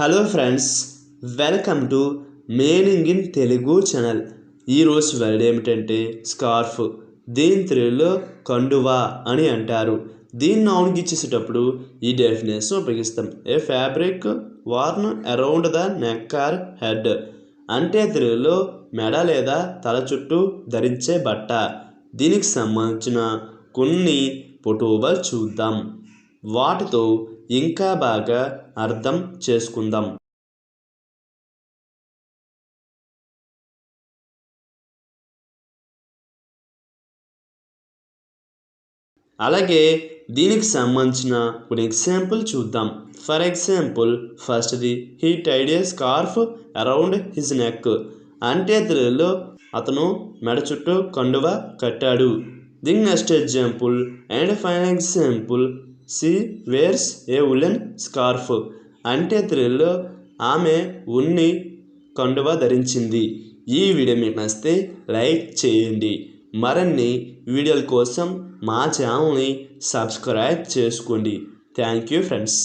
Hello friends, welcome to meaning in Telugu channel. ఈరోజు word ఏమిటంటే scarf. దీని తెలుగులో కండువా అని అంటారు. దీన్ని నౌన్కి ఇచ్చేసేటప్పుడు ఈ డెఫినేషన్ ఉపయోగిస్తాం. A fabric worn around the neck or head. అంటే తెలుగులో మెడ లేదా తల చుట్టూ ధరించే బట్ట. దీనికి సంబంధించిన కొన్ని ఫోటోలు చూద్దాం. వాటితో ఇంకా బాగా అర్థం చేసుకుందాం. అలాగే దీనికి సంబంధించిన కొన్ని ఎగ్జాంపుల్ చూద్దాం. ఫర్ ఎగ్జాంపుల్ ఫస్ట్ది, he tied a scarf around his neck. అంటే తెలుగులో అతను మెడ చుట్టూ కండువ కట్టాడు. దీని next example and final example, she wears a woollen scarf. అంటే తెలుగులో ఆమె ఉన్ని కండువ ధరించింది. ఈ వీడియో మీకు నచ్చితే లైక్ చేయండి. మరిన్ని వీడియోల కోసం మా ఛానల్ని సబ్స్క్రైబ్ చేసుకోండి. Thank you friends.